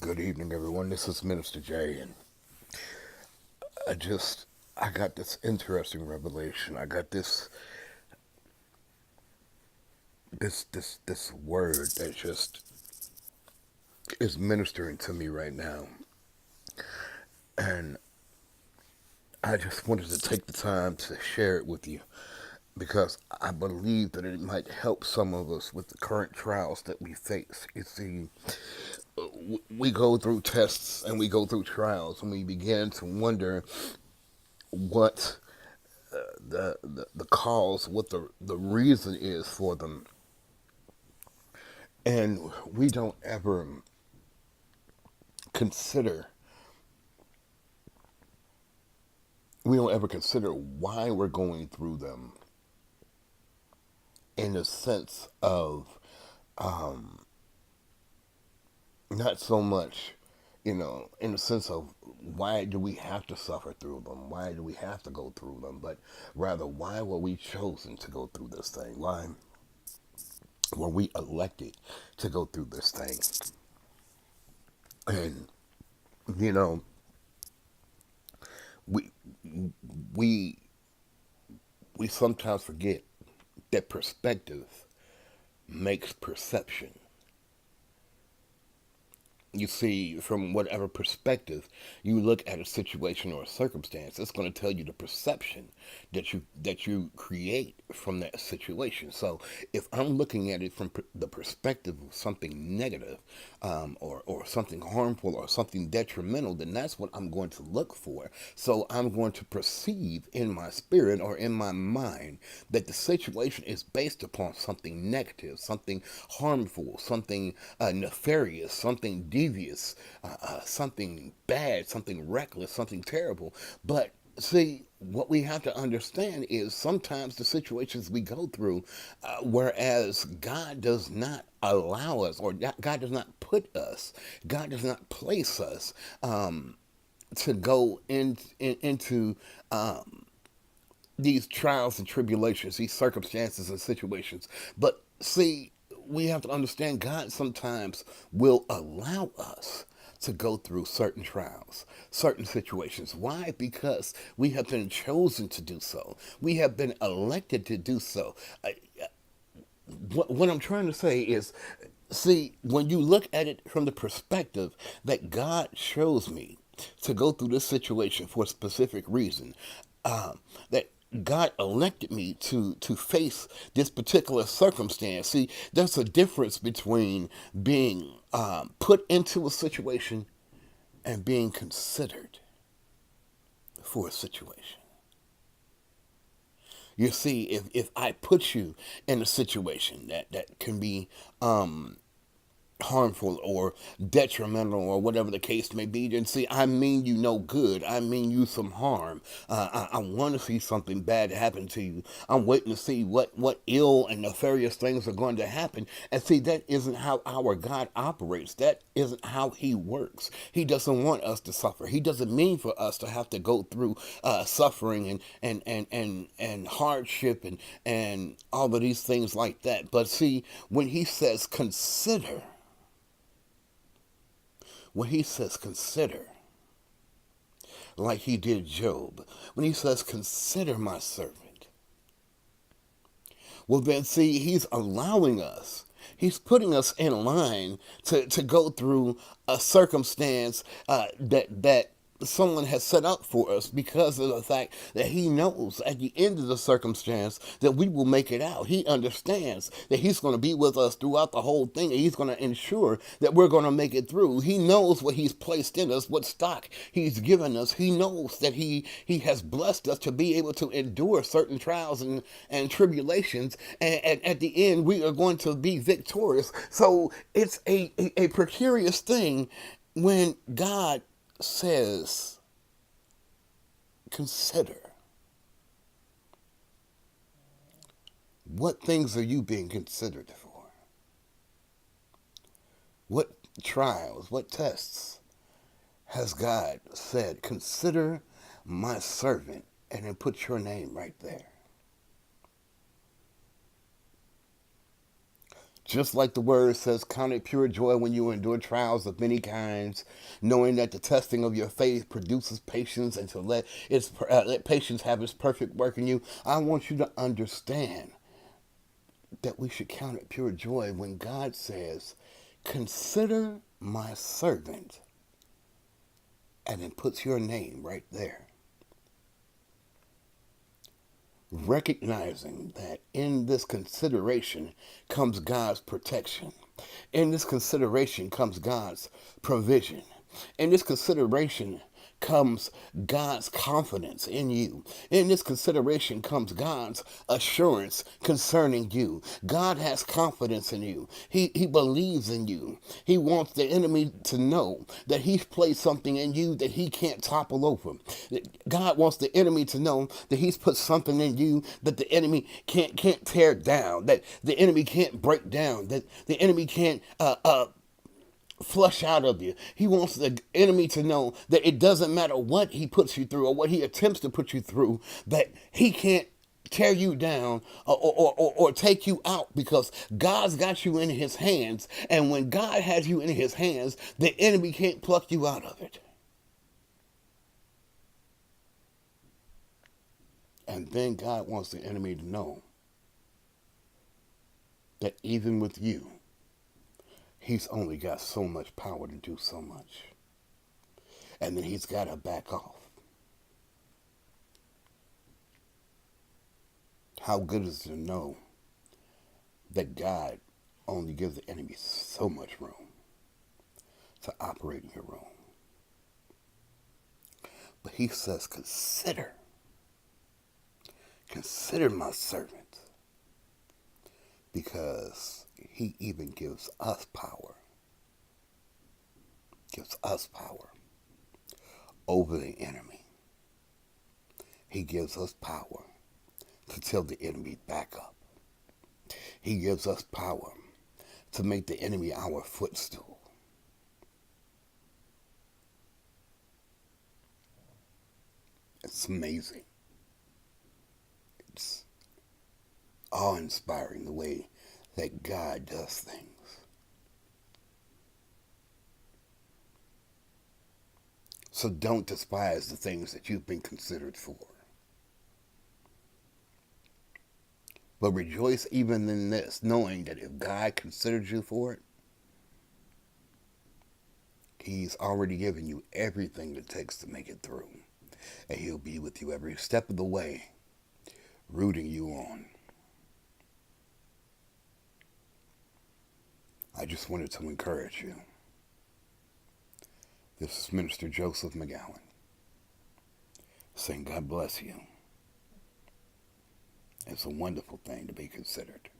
Good evening, everyone. This is Minister Jay, and I just I got this interesting revelation. I got this word that just is ministering to me right now, and I just wanted to take the time to share it with you because I believe that it might help some of us with the current trials that we face. You see, we go through tests and we go through trials, and we begin to wonder what the cause, what the reason is for them, and we don't ever consider we don't ever consider why we're going through them in the sense of not so much, in the sense of why do we have to suffer through them? Why do we have to go through them? But rather, why were we chosen to go through this thing? Why were we elected to go through this thing? And you know, we we we sometimes forget that perspective makes perception. You see, from whatever perspective you look at a situation or a circumstance, it's going to tell you the perception that you create from that situation. So if I'm looking at it from the perspective of something negative, or something harmful or something detrimental, then that's what I'm going to look for. So I'm going to perceive in my spirit or in my mind that the situation is based upon something negative, something harmful, something nefarious, something devious, something bad, something reckless, something terrible. But see, what we have to understand is sometimes the situations we go through, whereas God does not allow us, or God does not put us, God does not place us to go into these trials and tribulations, these circumstances and situations. But see, we have to understand God sometimes will allow us to go through certain trials, certain situations. Why? Because we have been chosen to do so. We have been elected to do so. What I'm trying to say is, see, when you look at it from the perspective that God chose me to go through this situation for a specific reason, that God elected me to face this particular circumstance. See, there's a difference between being put into a situation and being considered for a situation. You see, if I put you in a situation that can be harmful or detrimental or whatever the case may be, then see, I mean you no good. I mean you some harm. I want to see something bad happen to you. I'm waiting to see what ill and nefarious things are going to happen. And see, that isn't how our God operates. That isn't how he works. He doesn't want us to suffer. He doesn't mean for us to have to go through suffering and hardship and all of these things like that. But see, when he says consider, when he says consider, like he did Job, when he says consider my servant, well then see, he's allowing us, he's putting us in line to go through a circumstance that someone has set up for us, because of the fact that he knows at the end of the circumstance that we will make it out. He understands that he's going to be with us throughout the whole thing, and he's going to ensure that we're going to make it through. He knows what he's placed in us, what stock he's given us. He knows that he has blessed us to be able to endure certain trials and tribulations, and at the end we are going to be victorious. So it's a precarious thing when God says, consider. What things are you being considered for? What trials, what tests has God said, consider my servant, and then put your name right there? Just like the word says, count it pure joy when you endure trials of many kinds, knowing that the testing of your faith produces patience, and to let patience have its perfect work in you. I want you to understand that we should count it pure joy when God says, consider my servant, and then puts your name right there. Recognizing that in this consideration comes God's protection. In this consideration comes God's provision. In this consideration comes God's confidence in you. In this consideration comes God's assurance concerning you. God has confidence in you. He believes in you. He wants the enemy to know that he's placed something in you that he can't topple over. God wants the enemy to know that he's put something in you that the enemy can't tear down, that the enemy can't break down, that the enemy can't flush out of you. He wants the enemy to know that it doesn't matter what he puts you through or what he attempts to put you through, that he can't tear you down or take you out, because God's got you in his hands. And when God has you in his hands, the enemy can't pluck you out of it. And then God wants the enemy to know that even with you, he's only got so much power to do so much. And then he's got to back off. How good is it to know that God only gives the enemy so much room to operate in your room? But he says, consider my servant, because he even gives us power over the enemy. He gives us power to tell the enemy back up. He gives us power to make the enemy our footstool. It's amazing. It's awe-inspiring the way that God does things. So don't despise the things that you've been considered for, but rejoice even in this, knowing that if God considered you for it, he's already given you everything it takes to make it through. And he'll be with you every step of the way, rooting you on. I just wanted to encourage you. This is Minister Joseph McGowan saying God bless you. It's a wonderful thing to be considered.